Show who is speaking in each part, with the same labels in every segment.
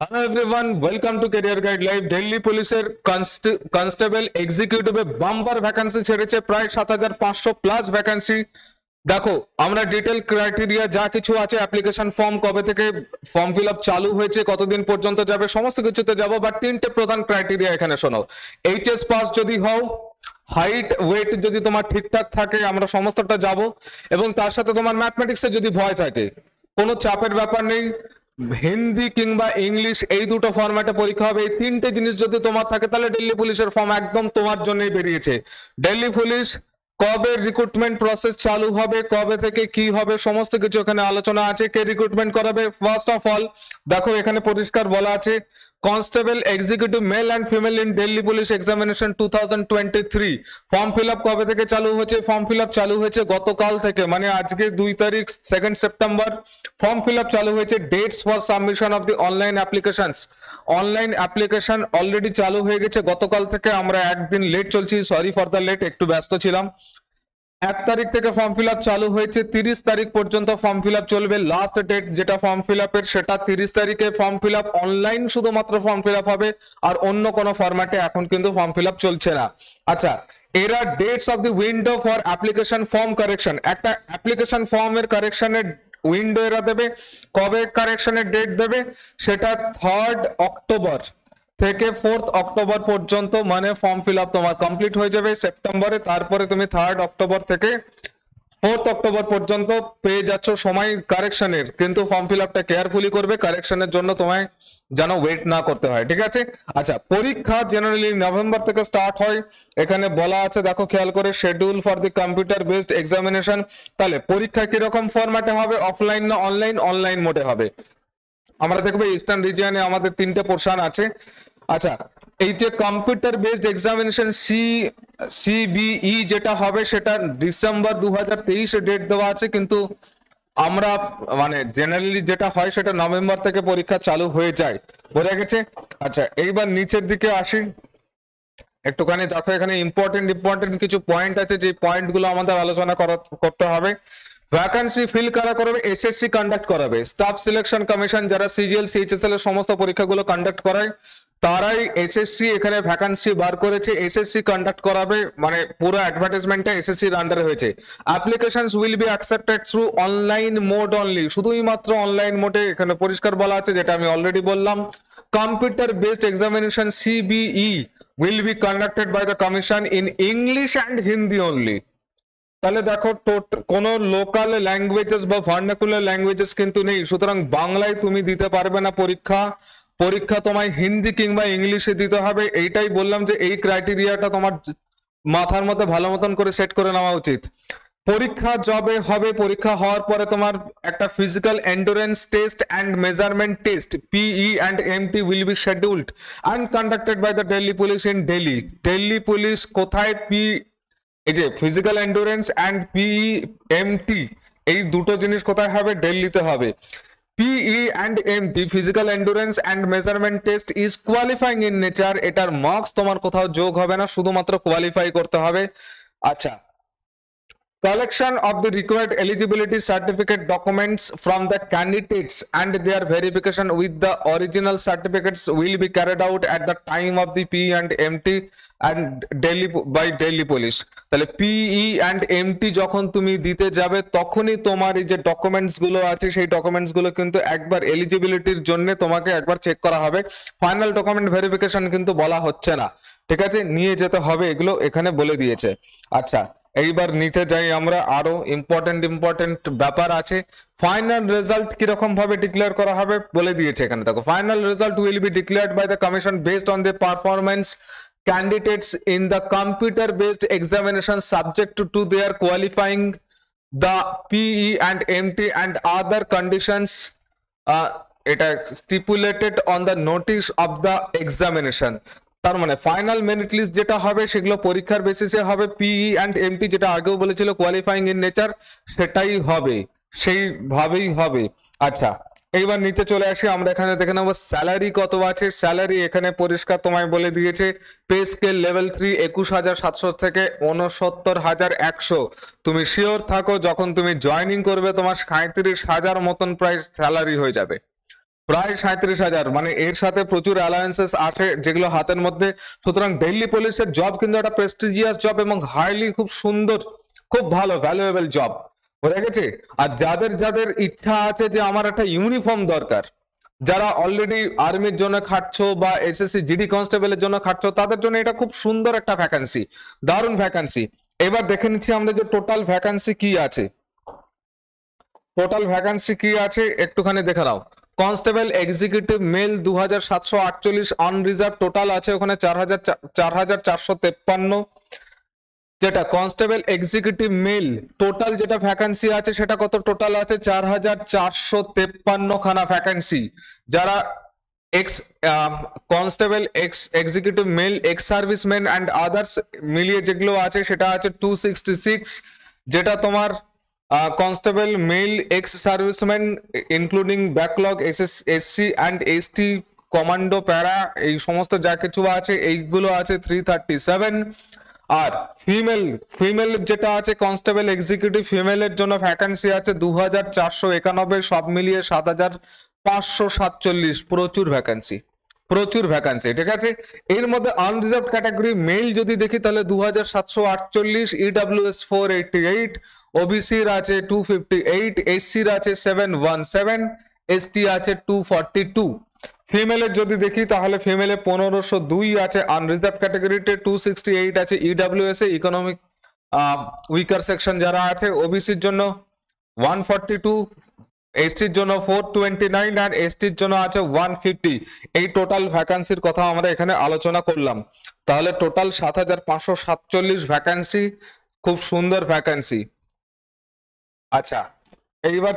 Speaker 1: Hello everyone, welcome to career guide live. Delhi পুলিশের constable এক্সিকিউটিভে bumper vacancy ছেড়েছে, প্রায় 7,500 plus vacancy. দেখো, আমরা ডিটেল ক্রাইটেরিয়া যা কিছু আছে, অ্যাপ্লিকেশন ফর্ম কবে থেকে ফর্ম ফিল আপ চালু হয়েছে, কতদিন পর্যন্ত যাবে, সমস্ত কিছুতে যাবো। বাট তিনটে প্রধান ক্রাইটেরিয়া এখানে শোনো। এইচএস পাস যদি হও, হাইট ওয়েট যদি তোমার ঠিকঠাক থাকে, আমরা সমস্তটা যাব। এবং তার সাথে তোমার ম্যাথমেটিক্সে যদি ভয় থাকে, কোনো চাপের ব্যাপার নেই। হিন্দি কিংবা ইংলিশ এই দুটো ফরম্যাটে পরীক্ষা হবে। এই তিনটে জিনিস যদি তোমার থাকে, তাহলে দিল্লি পুলিশের ফর্ম একদম তোমার জন্যই বেরিয়েছে। দিল্লি পুলিশ কবে রিক্রুটমেন্ট প্রসেস চালু হবে, কবে থেকে কি হবে, সমস্ত কিছু এখানে আলোচনা আছে। কে রিক্রুটমেন্ট করাবে? ফার্স্ট অফ অল দেখো, এখানে পরিষ্কার বলা আছে, constable executive male and female in Delhi police examination 2023। Form fill up কবে থেকে চালু হয়েছে? ফর্ম ফিল আপ চালু হয়েছে গতকাল থেকে, মানে আজকে 2 তারিখ 2 সেপ্টেম্বর ফর্ম ফিল আপ চালু হয়েছে। Dates for submission of the online applications, online application already চালু হয়ে গেছে গতকাল থেকে। আমরা একদিন লেট চলছি, সরি ফর দ্য লেট, একটু ব্যস্ত ছিলাম। 1 তারিখ থেকে ফর্ম ফিল আপ চালু হয়েছে, 30 তারিখ পর্যন্ত ফর্ম ফিল আপ চলবে। লাস্ট ডেট যেটা ফর্ম ফিল আপের, সেটা 30 তারিখে। ফর্ম ফিল আপ অনলাইন শুধুমাত্র ফর্ম ফিল আপ হবে, আর অন্য কোনো ফরম্যাটে এখন কিন্তু ফর্ম ফিল আপ চলছে না। আচ্ছা, এরা dates of the window for application form correction, একটা অ্যাপ্লিকেশন ফর্মের কারেকশনের উইন্ডো এরা দেবে। কবে কারেকশনের ডেট দেবে? সেটা 3 অক্টোবর থেকে 4 অক্টোবর পর্যন্ত, মানে ফর্ম ফিল আপ তোমার কমপ্লিট হয়ে যাবে সেপ্টেম্বরে। তারপরে তুমি 3 অক্টোবর থেকে 4 অক্টোবর পর্যন্ত পেয়ে যাচ্ছ সময় কারেকশনের। কিন্তু ফর্ম ফিল আপটা কেয়ারফুলি করবে, কারেকশনের জন্য তোমায় যেন ওয়েট না করতে হয়, ঠিক আছে? আচ্ছা, পরীক্ষা জেনারেলি নভেম্বর থেকে স্টার্ট হয়, এখানে বলা আছে। দেখো খেয়াল করে, schedule for the computer based examination. তাহলে পরীক্ষা কিরকম ফরম্যাটে হবে? অফলাইন না অনলাইন? অনলাইন মোডে হবে। আমরা দেখবো ইস্টার্ন রিজিয়নে আমাদের 3টে পোর্শন আছে। আচ্ছা, এই যে কম্পিউটার বেসড এক্সামিনেশন সিবিই যেটা হবে, সেটা ডিসেম্বর 2023 ডেট দেওয়া আছে, কিন্তু আমরা মানে জেনারেলি যেটা হয় সেটা নভেম্বর থেকে পরীক্ষা চালু হয়ে যায়। বোঝা গেছে? আচ্ছা, এইবার নিচের দিকে আসি একটুখানি। দেখো, এখানে ইম্পর্টেন্ট কিছু পয়েন্ট আছে, যে পয়েন্ট গুলো আমাদের আলোচনা করতে হবে। ভ্যাকান্সি ফিল কারা করবে? এসএসসি কন্ডাক্ট করাবে। স্টাফ সিলেকশন কমিশন, যারা সিজিএল সিএইচএসএল এর সমস্ত পরীক্ষাগুলো কন্ডাক্ট করায়, তারাই এসএসসি এখানে ভ্যাকান্সি বার করেছে। এসএসসি কন্ডাক্ট করাবে, মানে পুরো অ্যাডভার্টাইজমেন্টটা এসএসসির আন্ডারে হয়েছে। Applications will be accepted through online mode only, শুধুই মাত্র অনলাইন মোডে এখানে পরিষ্কার বলা আছে, যেটা আমি অলরেডি বললাম। Computer based examination CBE will be conducted by the commission in English and Hindi only। তাহলে দেখো, কোনো লোকাল ল্যাঙ্গুয়েজেস বা ভার্নাকুলার ল্যাঙ্গুয়েজেস কিন্তু নেই, সুতরাং বাংলায় তুমি দিতে পারবে না পরীক্ষা। পরীক্ষা তোমায় হিন্দি কিংবা ইংলিশে দিতে হবে। এইটাই বললাম যে এই ক্রাইটেরিয়াটা তোমার মাথার মধ্যে ভালো মতন করে সেট করে নেওয়া উচিত। পরীক্ষা যবে হবে, পরীক্ষা হওয়ার পরে তোমার একটা physical endurance test and measurement test PE and MT will be scheduled and conducted by the Delhi police in Delhi. Delhi police কোথায়? এই যে physical endurance and PE MT, এই দুটো জিনিস কোথায় হবে? দিল্লিতে হবে। PE and MT, physical endurance and measurement test, is qualifying in nature. এটার মার্কস তোমার কোথাও যোগ হবে না, শুধুমাত্র কোয়ালিফাই করতে হবে। আচ্ছা, collection of the required eligibility certificate documents from the candidates and their verification with the original certificates will be carried out at the time of the PE and MT and Delhi by Delhi Police। তাহলে PE and MT যখন তুমি দিতে যাবে, তখনই তোমার এই যে documents গুলো আছে, সেই ডকুমেন্টস গুলো কিন্তু একবার এলিজিবিলিটির জন্য তোমাকে একবার চেক করা হবে। ফাইনাল ডকুমেন্ট ভেরিফিকেশন কিন্তু বলা হচ্ছে না, ঠিক আছে? নিয়ে যেতে হবে, এগুলো এখানে বলে দিয়েছে। আচ্ছা, এইবার নিচে যাই আমরা, আরো ইম্পর্টেন্ট ব্যাপার আছে। ফাইনাল রেজাল্ট কিরকম ভাবে ডিক্লেয়ার করা হবে বলে দিয়েছে এখানে। দেখো, final result will be declared by the commission based on the performance candidates in the computer based examination subject to their qualifying the PE and MT and other conditions এটা stipulated on the notice of the examination। তার মানে final merit list যেটা হবে, সেগুলো পরীক্ষার বেসিসে হবে। PE and MT যেটা আগেও বলেছিল কোয়ালিফাইং ইন নেচার, সেটাই হবে, সেইভাবেই হবে। আচ্ছা, এইবার নিচে চলে আসি আমরা। এখানে দেখে নেবো স্যালারি কত আছে। স্যালারি এখানে পরিষ্কার তোমায় বলে দিয়েছে। পে স্কেল লেভেল 3 21,700 থেকে 69,100। তুমি শিওর থাকো, যখন তুমি জয়েনিং করবে তোমার 37,000 মতন প্রাইস স্যালারি হয়ে যাবে। প্রায় 37,000, মানে এর সাথে প্রচুর অ্যালায়েন্সেস আছে যেগুলো হাতের মধ্যে। সুতরাং দিল্লি পুলিশের জব কিন্তু একটা প্রেস্টিজিয়াস জব এবং হাইলি খুব সুন্দর, খুব ভালো ভ্যালুয়েবল জব, বোঝা গেছে। আর যাদের যাদের ইচ্ছা আছে যে আমার একটা ইউনিফর্ম দরকার, যারা অলরেডি আর্মির জন্য খাটছো বা এসএসসি জিডি কনস্টেবলের জন্য খাটছো, তাদের জন্য এটা খুব সুন্দর একটা ভ্যাকান্সি, দারুণ ভ্যাকান্সি। এবার দেখে নিচ্ছি আমরা যে টোটাল ভ্যাকান্সি কি আছে। টোটাল ভ্যাকান্সি কি আছে একটুখানি দেখে নাও। Constable executive male 2748, unreserved total আছে ওখানে 4453। যেটা কনস্টেবল এক্সিকিউটিভ মেল টোটাল যেটা ভ্যাকান্সি আছে সেটা কত, টোটাল আছে 4453 খানা ভ্যাকান্সি। যারা ex constable executive male ex serviceman and others মিলিয়ে যেগুলো আছে সেটা আছে 266। যেটা তোমার constable male ex serviceman including backlog SC and ST commando para এই সমস্ত যা কিছু আছে এইগুলো আছে 337। আর ফিমেল যেটা আছে কনস্টেবল এক্সিকিউটিভ ফিমেলের জন্য ভ্যাকান্সি আছে 2491, সব মিলিয়ে 7547। প্রচুর ভ্যাকান্সি, প্রচুর ভ্যাকান্সি, ঠিক আছে। এর মধ্যে আনরিজার্ভ ক্যাটাগরি মেল যদি দেখি তাহলে 2748, ইডব্লিউএস 488, ওবিসির আছে 258, এসসির আছে 717, এসটি আছে 242। ফিমেলের যদি দেখি তাহলে ফিমেলে 1502 আছে, আনরিজার্ভ ক্যাটাগরিতে 268 আছে, ইডব্লিউএস এ ইকোনমিক উইকার সেকশন যারা আছে ওবিসির জন্য 142, এসটির জন্য 429 আর এসটির জন্য আছে 150। এই টোটাল ভ্যাকান্সির কথা আমরা এখানে আলোচনা করলাম। তাহলে টোটাল 7547 ভ্যাকান্সি, খুব সুন্দর ভ্যাকান্সি। আচ্ছা, এইবার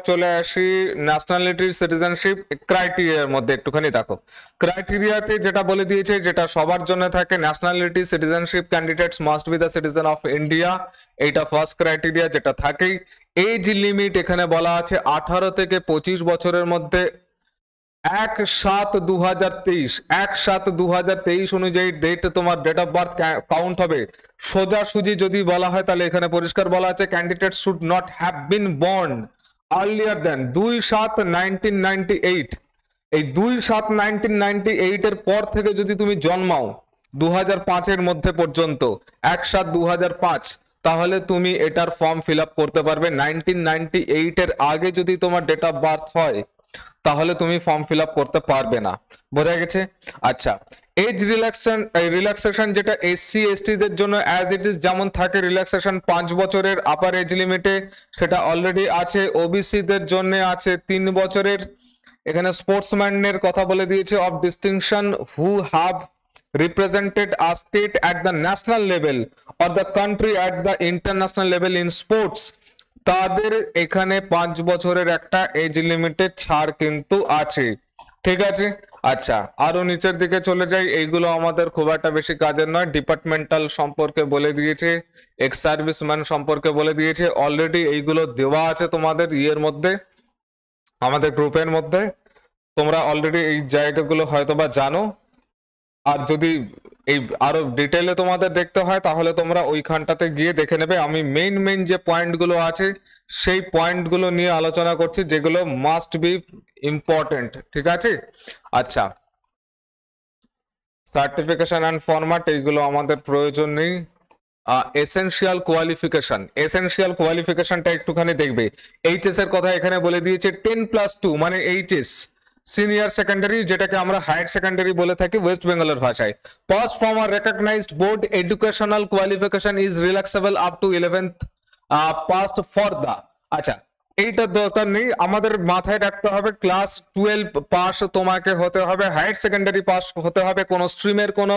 Speaker 1: চলে আসি ন্যাশনালিটি সিটিজেনশিপ ক্রাইটেরিয়ার মধ্যে একটুখানি দেখো। ক্রাইটেরিয়াতে যেটা বলে দিয়েছে, যেটা সবার জন্য থাকে, nationality citizenship candidates must be the citizen of India, এইটা ফার্স্ট ক্রাইটেরিয়া যেটা থাকেই। এজ লিমিট এখানে বলা আছে 18 থেকে 25 বছরের মধ্যে 1/7/2023 অনুযায়ী ডেট তোমার ডেট অফ বার্থ কাউন্ট হবে। সোজাসুজি যদি বলা হয় তাহলে এখানে পরিষ্কার বলা আছে candidate should not have been born earlier দেন 2/7/1998। এই 2/7/1998 এর পর থেকে যদি তুমি জন্মাও 2005 এর মধ্যে পর্যন্ত 1/7/2005, তাহলে তুমি এটার ফর্ম ফিল আপ করতে পারবে। 1998 এর আগে যদি তোমার ডেট অফ বার্থ হয় তাহলে তুমি ফর্ম ফিল আপ করতে পারবে না, বোঝা গেছে। আচ্ছা, এজ রিল্যাক্সেশন যেটা এসসি এসটি দের জন্য অ্যাজ ইট ইজ যেমন থাকে রিল্যাক্সেশন 5 বছরের আপার এজ লিমিটে, সেটা অলরেডি আছে। ওবিসি দের জন্য আছে 3 বছরের। এখানে স্পোর্টসম্যানের কথা বলে দিয়েছে of distinction who have represented a state at the national level or the country at the international level in sports, তাদের এখানে 5 বছরের একটা এজ লিমিটেড ছাড় কিন্তু আছে, ঠিক আছে। আচ্ছা, আরো নিচের দিকে চলে যাই। এইগুলো আমাদের খুব একটা বেশি কাজের নয়। ডিপার্টমেন্টাল সম্পর্কে বলে দিয়েছে, এক্স সার্ভিসম্যান সম্পর্কে বলে দিয়েছে, অলরেডি এইগুলো দেওয়া আছে তোমাদের ইয়ের মধ্যে, আমাদের গ্রুপের মধ্যে। তোমরা অলরেডি এই জায়গাগুলো হয়তোবা জানো। আর যদি এই আরো ডিটেইলে তোমাদের দেখতে হয় তাহলে তোমরা ওইখানটাতে গিয়ে দেখে নেবে। আমি মেইন যে পয়েন্টগুলো আছে সেই পয়েন্টগুলো নিয়ে আলোচনা করছি যেগুলো মাস্ট বি ইম্পর্টেন্ট, ঠিক আছে। আচ্ছা, সার্টিফিকেশন অ্যান্ড ফরম্যাট এইগুলো আমাদের প্রয়োজন নেই। এসেনশিয়াল কোয়ালিফিকেশনটা একটুখানি দেখবে। এইচএস এর কথা এখানে বলে দিয়েছে 10+2 মানে এইচএস, সিনিয়র সেকেন্ডারি, যেটাকে আমরা হায়ার সেকেন্ডারি বলে থাকি ওয়েস্ট বেঙ্গলের ভাষায়। Pass from a recognized board educational qualification is relaxable up to 11th past for the. আচ্ছা, এইটা দরকার নেই, আমাদের মাথায় রাখতে হবে ক্লাস 12 পাস তোমাকে হতে হবে, হায়ার সেকেন্ডারি পাস হতে হবে। কোন স্ট্রিমের কোনো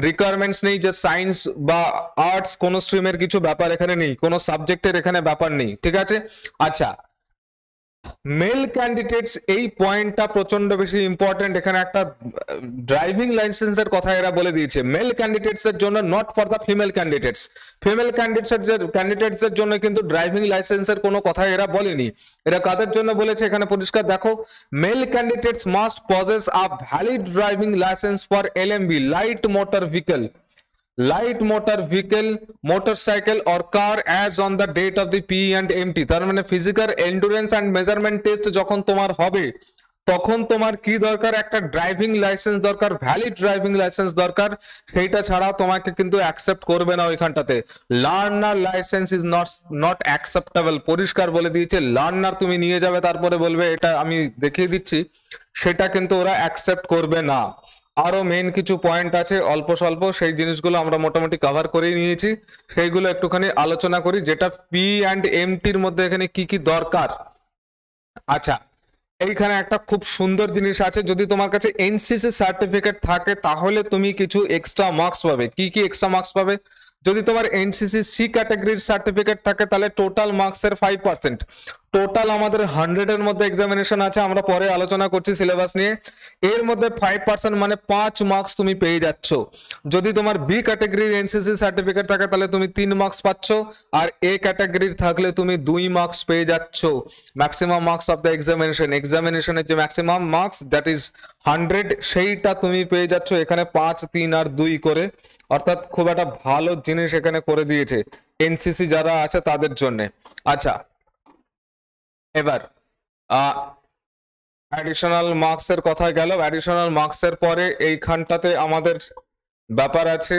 Speaker 1: রিকোয়ারমেন্টস নেই যে সায়েন্স বা আর্টস, কোন স্ট্রিমের কিছু ব্যাপার এখানে নেই, কোন সাবজেক্টের এখানে ব্যাপার নেই, ঠিক আছে। আচ্ছা, মেল ক্যান্ডিডেটস, এই পয়েন্টটা প্রচন্ড বেশি ইম্পর্টেন্ট। এখানে একটা ড্রাইভিং লাইসেন্সের কথা এরা বলে দিয়েছে মেল ক্যান্ডিডেটস এর জন্য, not for the female candidates. Female candidates এর জন্য কিন্তু ড্রাইভিং লাইসেন্সের কোনো কথা এরা বলেনি। এরা কাদের জন্য বলেছে এখানে পরিষ্কার দেখো, male candidates must possess a valid driving licence for LMV light motor vehicle. Light motor vehicle, motorcycle or car as on the date of the P and MT. তার মানে physical endurance and measurement test যখন তোমার হবে তখন তোমার কি দরকার, একটা ড্রাইভিং লাইসেন্স দরকার, ভ্যালিড ড্রাইভিং লাইসেন্স দরকার। সেইটা ছাড়া তোমাকে কিন্তু অ্যাকসেপ্ট করবে না ওইখানটাতে। Learner licence is not acceptable, পরিষ্কার বলে দিয়েছে। লার্নার তুমি নিয়ে যাবে তারপরে বলবে এটা আমি দেখিয়ে দিচ্ছি, সেটা কিন্তু ওরা অ্যাকসেপ্ট করবে না। আরো মেইন কিছু পয়েন্ট আছে অল্প স্বল্প, সেই জিনিসগুলো আমরা মোটামুটি কভার করে নিয়েছি, সেইগুলো একটুখানি আলোচনা করি, যেটা পি অ্যান্ড এমটির মধ্যে এখানে কি কি দরকার। আচ্ছা, এইখানে একটা খুব সুন্দর জিনিস আছে, যদি তোমার কাছে এনসিসি সার্টিফিকেট থাকে তাহলে তুমি কিছু এক্সট্রা মার্কস পাবে। কি কি এক্সট্রা মার্কস পাবে? যদি তোমার এনসিসি সি ক্যাটাগরির সার্টিফিকেট থাকে তাহলে টোটাল মার্কসের 5%। টোটাল আমাদের 100 এর মধ্যে এক্সামিনেশন আছে, আমরা পরে আলোচনা করছি সিলেবাস নিয়ে। এর মধ্যে 5% মানে 5 মার্কস তুমি পেয়ে যাচ্ছ। যদি তোমার বি ক্যাটাগরির এনসিসি সার্টিফিকেট থাকে তাহলে তুমি 3 মার্কস পাচ্ছ, আর এ ক্যাটাগরির থাকলে তুমি 2 মার্কস পেয়ে যাচ্ছ। ম্যাক্সিমাম মার্কস অফ দ্য এক্সামিনেশনের যে ম্যাক্সিমাম মার্কস দ্যাট ইজ 100, সেইটা তুমি পেয়ে যাচ্ছ এখানে 5, 3 আর 2 করে। অর্থাৎ খুব একটা ভালো জিনিস এখানে করে দিয়েছে এনসিসি যারা আছে তাদের জন্য। আচ্ছা, এবার অ্যাডিশনাল মার্কসের কথা গেল। অ্যাডিশনাল মার্কসের পরে এইখানটাতে আমাদের ব্যাপার আছে,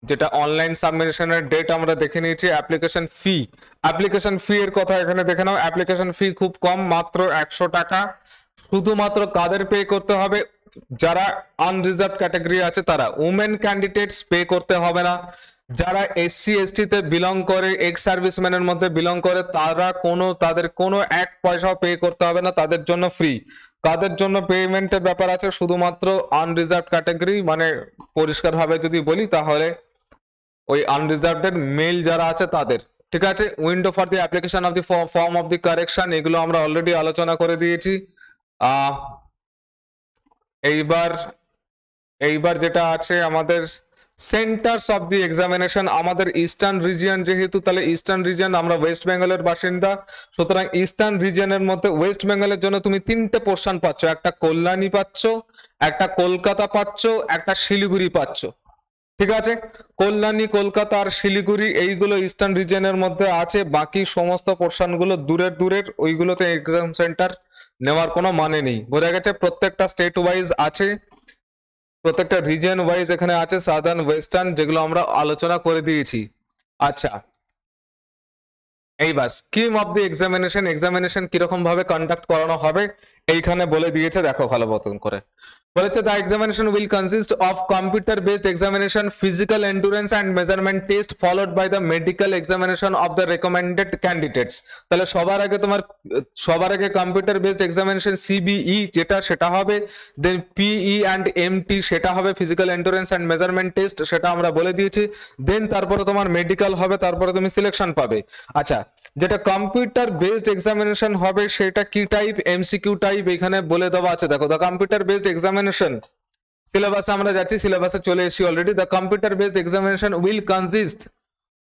Speaker 1: যেটা অনলাইন সাবমিশনের ডেট আমরা দেখে নিয়েছি। অ্যাপ্লিকেশন ফি এর কথা এখানে দেখে নাও। অ্যাপ্লিকেশন ফি খুব কম, মাত্র 100 টাকা। শুধুমাত্র কাদের পে করতে হবে? যারা আনরিজার্ভ ক্যাটাগরি আছে তারা। উমেন ক্যান্ডিডেটস পে করতে হবে না। যারা এসসি এসটি তে বিলং করে, এক্স সার্ভিসম্যানের মধ্যে বিলং করে, তাদের কোনো 1 পয়সাও পে করতে হবে না, তাদের জন্য ফ্রি। কাদের জন্য পেমেন্টের ব্যাপার আছে? শুধুমাত্র আনরিজার্ভ ক্যাটাগরি, মানে পরিষ্কার ভাবে যদি বলি তাহলে ওই আনরিজার্ভড মেল যারা আছে তাদের। ঠিক আছে, window for the application of the form of the correction, এগুলো আমরা অলরেডি আলোচনা করে দিয়েছি। এইবার যেটা আছে আমাদের সেন্টার্স অফ দি এক্সামিনেশন। আমাদের ইস্টার্ন রিজিয়ন যেহেতু, তাহলে ইস্টার্ন রিজিয়ন, আমরা ওয়েস্ট বেঙ্গলের বাসিন্দা, সুতরাং ইস্টার্ন রিজিয়নের মধ্যে ওয়েস্ট বেঙ্গলের জন্য তুমি 3টে পোর্শন পাচ্ছ। একটা কল্যাণী পাচ্ছ, একটা কলকাতা পাচ্ছ, একটা শিলিগুড়ি পাচ্ছ। ঠিক আছে, কল্যাণী, কলকাতা আর শিলিগুড়ি এইগুলো ইস্টার্ন রিজিয়নের মধ্যে আছে। বাকি সমস্ত পোর্শন গুলো দূরের, ওইগুলোতে এক্সাম সেন্টার নেওয়ার কোনো মানে নেই। বোঝা গেছে? প্রত্যেকটা স্টেট ওয়াইজ আছে, প্রত্যেকটা রিজিয়ন ওয়াইজ এখানে আছে, সাদার্ন ওয়েস্টার্ন, যেগুলো আমরা আলোচনা করে দিয়েছি। আচ্ছা, এইবার স্কিম অফ দি এক্সামিনেশন কিরকম ভাবে কন্ডাক্ট করানো হবে এইখানে বলে দিয়েছে, দেখো ভালো মতন করে বলেছে। The examination will consist of computer based examination, physical endurance and measurement test, followed by the medical examination of the recommended candidates. তাহলে সবার আগে কম্পিউটার বেসড এক্সামিনেশন সিবিই যেটা, সেটা হবে। দেন পিই অ্যান্ড এমটি সেটা হবে, physical endurance and measurement test, সেটা আমরা বলে দিয়েছি। দেন তারপরে তোমার মেডিকেল হবে, তারপরে তুমি সিলেকশন পাবে। আচ্ছা, যেটা কম্পিউটার বেসড এক্সামিনেশন হবে সেটা কি টাইপ? এমসিকিউ টাইপ এখানে বলে দেওয়া আছে। দেখো, দ্য কম্পিউটার বেসড এক্সামিনেশন, সিলেবাসে আমরা যাচ্ছি, সিলেবাসে চলে এসেছি already. The computer based examination will consist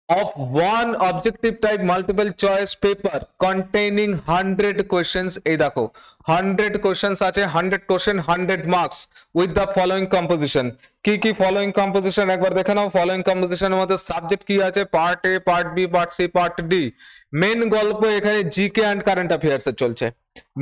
Speaker 1: of one objective type multiple choice paper containing 100 questions। এই দেখো 100 questions আছে, 100 question 100 marks with the following composition। কি কি ফলোইং কম্পোজিশন একবার দেখে নাও। ফলোইং কম্পোজিশনের মধ্যে সাবজেক্ট কি আছে? Part A, part B, part C, part D. Main গল্প এখানে জিকে অ্যান্ড কারেন্ট অ্যাফেয়ার্স এর চলছে।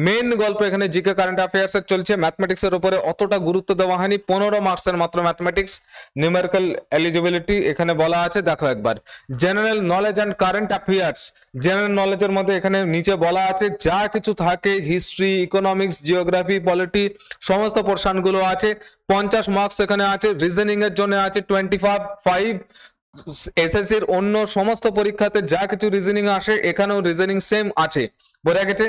Speaker 1: মেন গল্প এখানে জিকে কারেন্ট অ্যাফেয়ার্স এর চলছে। ম্যাথমেটিক্স এর উপরে অতটা গুরুত্ব দেওয়া হয়নি, 15 মার্কসের মাত্র ম্যাথমেটিক্স। নিউমেরিক্যাল এলিজিবিলিটি এখানে বলা আছে, দেখো একবার। General knowledge and current affairs, general নলেজের মধ্যে এখানে নিচে বলা আছে যা কিছু থাকে, হিস্ট্রি, ইকোনমিক্স, জিওগ্রাফি, পলিটি, সমস্ত পোর্শন গুলো আছে। 50 মার্কস এখানে আছে। রিজনিং এর জন্য আছে 25। এসএসসির অন্য সমস্ত পরীক্ষাতে যা কিছু রিজনিং আসে এখানেও রিজনিং সেম আছে। বোঝা গেছে?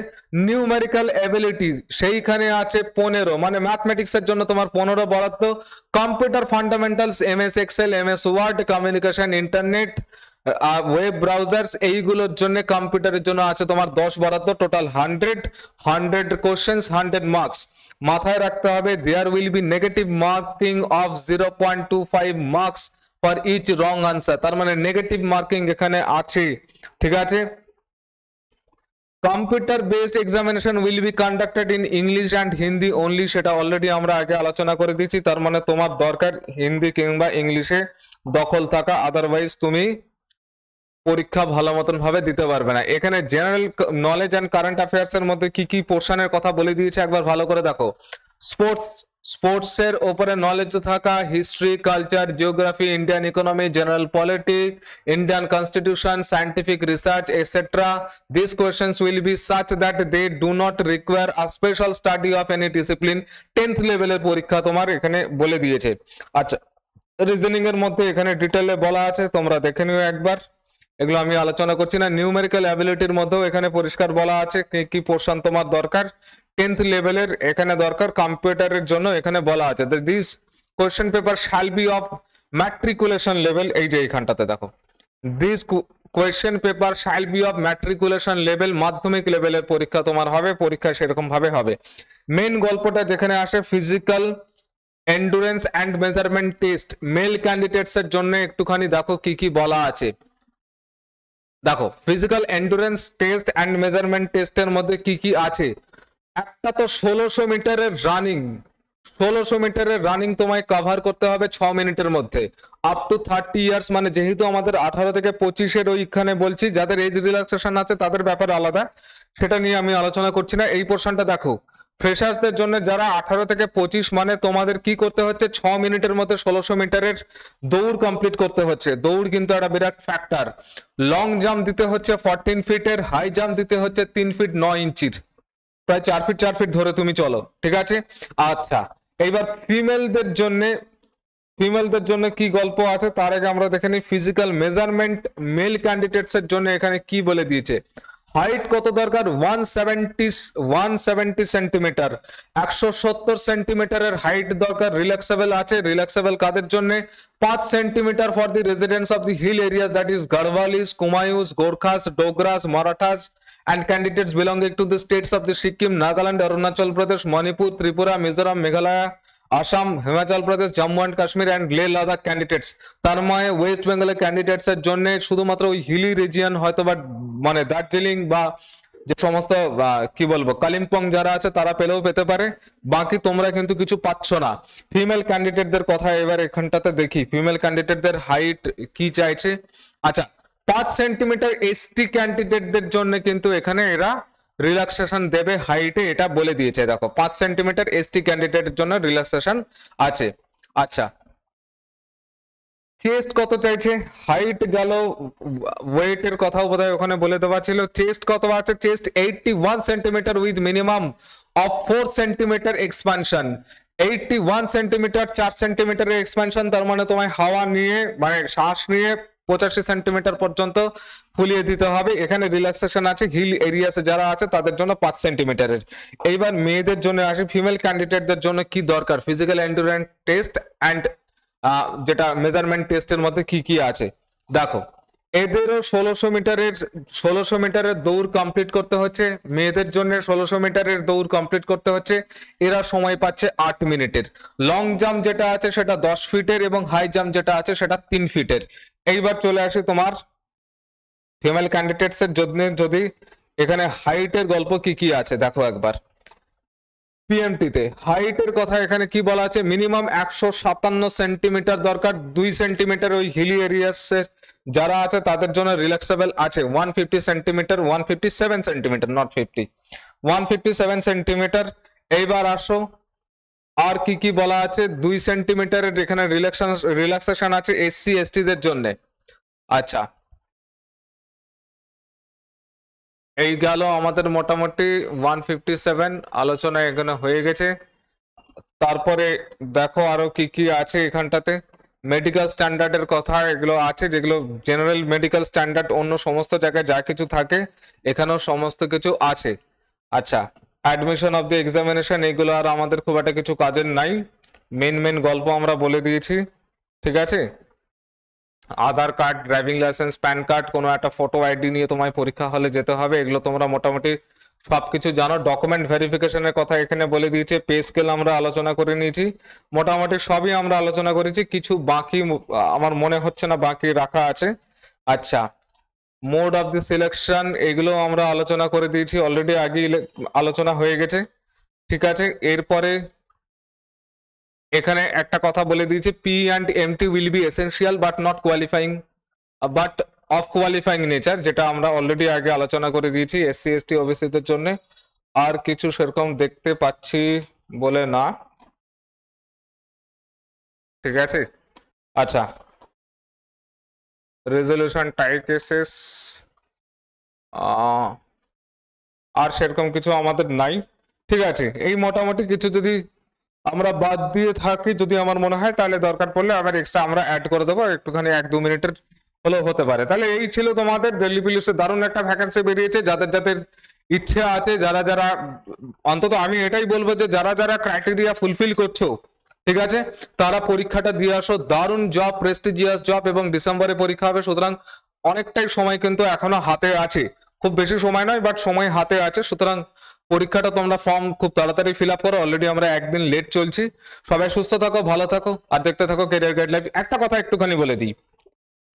Speaker 1: নিউমেরিক্যাল এবিলিটি সেইখানে আছে 15, মানে ম্যাথমেটিক্স এর জন্য তোমার 15 বরাদ্দ। Computer fundamentals, MS Excel, MS Word, communication, internet, web browsers, এইগুলোর জন্য কম্পিউটারের জন্য আছে তোমার 10 বরাদ্দ। Total 100 questions, 100 marks. মাথায় রাখতে হবে there will be negative marking of 0.25 marks for each wrong answer. তার মানে নেগেটিভ মার্কিং এখানে আছে। ঠিক আছে, computer based examination will be conducted in English and Hindi only, সেটা অলরেডি আমরা আগে আলোচনা করে দিয়েছি। তার মানে তোমার দরকার হিন্দি কিংবা ইংলিশে দখল থাকা, আদারওয়াইজ তুমি পরীক্ষা ভালো মতন ভাবে দিতে পারবে না। এখানে general knowledge and current affairs এর মধ্যে কি কি পোর্শনের কথা বলে দিয়েছে একবার ভালো করে দেখো। স্পোর্টসের ওপরে নলেজ থাকা, history, culture, geography, Indian economy, general polity, Indian constitution, scientific research etcetera. This questions will be such that they do not require a special study of any discipline. 10th লেভেলের পরীক্ষা তোমার এখানে বলে দিয়েছে। আচ্ছা, রিজনিং এর মধ্যে এখানে ডিটেলে বলা আছে, তোমরা দেখে নিও একবার, এগুলো আমি আলোচনা করছি না। নিউমেরিক্যাল অ্যাবিলিটির মধ্যেও এখানে পরিষ্কার বলা আছে কি কি পোর্শন তোমার দরকার 10th লেভেলের এখানে দরকার। কম্পিউটারের জন্য এখানে বলা আছে this question paper shall be of matriculation level. এই যে এইখানটাতে দেখো, this question paper shall be of matriculation level, মাধ্যমিক লেভেলের পরীক্ষা তোমার হবে, পরীক্ষা সেরকম ভাবে হবে। মেন গল্পটা যেখানে আসে physical endurance and measurement test, mail candidates এর জন্য একটুখানি দেখো কি কি বলা আছে। দেখো physical endurance test and measurement টেস্টের মধ্যে কি কি আছে। একটা তো 1600 মিটারের রানিং, 1600 মিটারের রানিং তোমায় কভার করতে হবে 6 মিনিটের মধ্যে, আপ টু 30 ইয়ার্স। মানে যেহেতু আমাদের 18 থেকে 25-এর ওইখানে বলছি, যাদের এজ রিল্যাক্সেশন আছে তাদের ব্যাপারে আলাদা, সেটা নিয়ে আমি আলোচনা করছি না। এই পোর্শনটা দেখো, ফ্রেশার্সদের জন্য যারা 18 থেকে 25, মানে তোমাদের কি করতে হচ্ছে 6 মিনিটের মধ্যে 1600 মিটারের দৌড় কমপ্লিট করতে হচ্ছে। দৌড় কিন্তু একটা বিরাট ফ্যাক্টর। লং জাম্প দিতে হচ্ছে 14 ফিটের, হাই জাম্প দিতে হচ্ছে 3 ফিট 9 ইঞ্চির, প্রায় 4 ফিট 4 ফিট ধরে তুমি চলো, ঠিক আছে। আচ্ছা, এইবার ফিমেলদের জন্য কি গল্প আছে তার আগে আমরা দেখে নিই ফিজিক্যাল মেজারমেন্ট মেল ক্যান্ডিডেটস এর জন্য এখানে কি বলে দিয়েছে। হাইট কত দরকার 170 সেন্টিমিটার, 170 সেন্টিমিটারের হাইট দরকার। রিল্যাক্সেবল আছে, রিল্যাক্সেবল কাদের জন্য 5 centimetre for the residents of the hill areas, that is Garhwalis, Kumaonis, Gorkhas, Dogras, Marathas and candidates belonging to the states of the Sikkim, Nagaland, Arunachal Pradesh, Manipur, Tripura, Mizoram, Meghalaya, Assam, Himachal Pradesh, Jammu and Kashmir and Leh Ladakh candidates. তার মানে West বেঙ্গলের candidates এর জন্য শুধুমাত্র ওই Hili region, হয়তো বা মানে দার্জিলিং বা যে সমস্ত কি বলবো কালিম্পং যারা আছে তারা পেলেও পেতে পারে, বাকি তোমরা কিন্তু কিছু পাচ্ছ না। ফিমেল ক্যান্ডিডেটদের কথা এবার এখানটাতে দেখি, ফিমেল ক্যান্ডিডেটদের হাইট কি চাইছে। আচ্ছা, 5 সেন্টিমিটার এসটি ক্যান্ডিডেটদের জন্য কিন্তু এখানে এরা রিল্যাক্সেশন দেবে হাইটে, এটা বলে দিয়েছে। দেখো 5 সেন্টিমিটার এসটি ক্যান্ডিডেটের জন্য রিল্যাক্সেশন আছে। আচ্ছা, চেস্ট কত চাইছে, হাইট গেল, ওয়েটের কথাও বোধহয় ওখানে বলে দেওয়া ছিল। চেস্ট কত আছে, chest 81 centimetre with minimum of 4 centimetre expansion. 81 centimetre 4 সেন্টিমিটারের এক্সপানশন, তার মানে তোমায় হাওয়া নিয়ে মানে শ্বাস নিয়ে 85 সেন্টিমিটার পর্যন্ত ফুলিয়ে দিতে হবে। এখানে রিল্যাক্সেশন আছে হিল এরিয়াসে যারা আছে তাদের জন্য 5 সেন্টিমিটারের। এইবার মেয়েদের জন্য আসে, ফিমেল ক্যান্ডিডেটদের জন্য কি দরকার, ফিজিক্যাল এন্ডুরেন্স টেস্ট অ্যান্ড যেটা মেজারমেন্ট টেস্টের মধ্যে কি কি আছে দেখো। এদেরও 1600 মিটারের দৌড় কমপ্লিট করতে হচ্ছে, মেয়েদের জন্য 1600 মিটারের দৌড় কমপ্লিট করতে হচ্ছে। এরা সময় পাচ্ছে 8 মিনিটের। লং জাম্প যেটা আছে সেটা 10 ফিটের এবং হাই জাম্প যেটা আছে সেটা 3 ফিটের। এইবার চলে আসে তোমার ফিমেল ক্যান্ডিডেটস এর জন্য, যদি এখানে হাইটের গল্প কি কি আছে দেখো একবার। পিএমটিতে হাইটের কথা এখানে কি বলা আছে, মিনিমাম 157 সেন্টিমিটার দরকার, 2 সেন্টিমিটার ওই হিলি এরিয়াসের যারা আছে তাদের জন্য রিল্যাক্সেবল আছে 150 সেন্টিমিটার, 157 সেন্টিমিটার নট 50, 157 সেন্টিমিটার। এইবার আসো আর কি কি বলা আছে, 2 সেন্টিমিটারের এখানে রিল্যাক্সেশন আছে এসসি এসটি দের জন্য। আচ্ছা, এই গেল আমাদের মোটামুটি 157 আলোচনা এখানে হয়ে গেছে। তারপরে দেখো আরো কি কি আছে এখানটাতে। মেডিকেল স্ট্যান্ডার্ডের কথা এগুলো আছে, যেগুলো জেনারেল মেডিকেল স্ট্যান্ডার্ড অন্য সমস্ত জায়গায় যা কিছু থাকে এখানেও সমস্ত কিছু আছে। আচ্ছা, অ্যাডমিশন অফ দি এক্সামিনেশন এগুলো আর আমাদের খুব একটা কিছু কাজের নাই, মেন গল্প আমরা বলে দিয়েছি, ঠিক আছে। Aadhaar card, driving licence, PAN card, কোনো একটা ফটো আইডি নিয়ে তোমায় পরীক্ষা হলে যেতে হবে, এগুলো তোমরা মোটামুটি সবকিছু জানো। ডকুমেন্ট ভেরিফিকেশনের কথা এখানে বলে দিয়েছে, পে স্কেল আমরা আলোচনা করে নিয়েছি, মোটামুটি সবই আমরা আলোচনা করেছি, কিছু বাকি আমার মনে হচ্ছে না বাকি রাখা আছে। আচ্ছা, মোড অফ দি সিলেকশন এগুলো আমরা আলোচনা করে দিয়েছি অলরেডি, আগে আলোচনা হয়ে গেছে। ঠিক আছে, এরপরে এখানে একটা কথা বলে দিয়েছি, P and MT will be essential but not qualifying, but of qualifying nature, যেটা আমরা অলরেডি আগে আলোচনা করে দিয়েছি এসসি এসটি ওবিসিদের জন্য। আর কিছু সেরকম দেখতে পাচ্ছি বলে না। ঠিক আছে, আচ্ছা, রেজলিউশন টাই কেসেস আর সেরকম কিছু আমাদের নাই। ঠিক আছে, এই মোটামুটি কিছু যদি আমরা বাদ দিয়ে থাকি, যদি আমার মনে হয়, তাহলে দরকার পড়লে আবার এক্সট্রা আমরা অ্যাড করে দেবো, একটুখানি 1-2 মিনিটের হলেও হতে পারে। তাহলে এই ছিল তোমাদের দিল্লি পুলিশে দারুণ একটা ভ্যাকেন্সি বেরিয়েছে। যাদের যাদের ইচ্ছে আছে, যারা যারা, অন্তত আমি এটাই বলবো যে যারা যারা ক্রাইটেরিয়া ফুলফিল করছো, ঠিক আছে, তারা পরীক্ষাটা দিয়ে আসো। দারুণ জব, প্রেস্টিজিয়াস জব, এবং ডিসেম্বরে পরীক্ষা হবে, সুতরাং অনেকটাই সময় কিন্তু এখনো হাতে আছে। খুব বেশি সময় নয়, বাট সময় হাতে আছে। সুতরাং পরীক্ষাটা তোমরা ফর্ম খুব তাড়াতাড়ি ফিল আপ করো, অলরেডি আমরা একদিন লেট চলছি। সবাই সুস্থ থাকো, ভালো থাকো, আর দেখতে থাকো ক্যারিয়ার গাইড লাইভ। একটা কথা একটুখানি বলে দিই,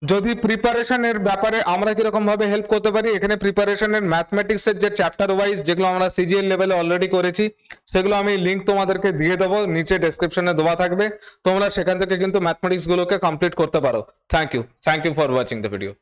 Speaker 1: যদি প্রিপারেশনের ব্যাপারে আমরা কিরকম ভাবে হেল্প করতে পারি, এখানে প্রিপারেশনের ম্যাথমেটিক্স এর যে চ্যাপ্টার ওয়াইজ যেগুলো আমরা সিজিএল লেভেলে অলরেডি করেছি, সেগুলো আমি লিঙ্ক তোমাদেরকে দিয়ে দেবো, নিচে ডেসক্রিপশনে দেওয়া থাকবে। তোমরা সেখান থেকে কিন্তু ম্যাথমেটিক্স গুলোকে কমপ্লিট করতে পারো। Thank you for watching the video.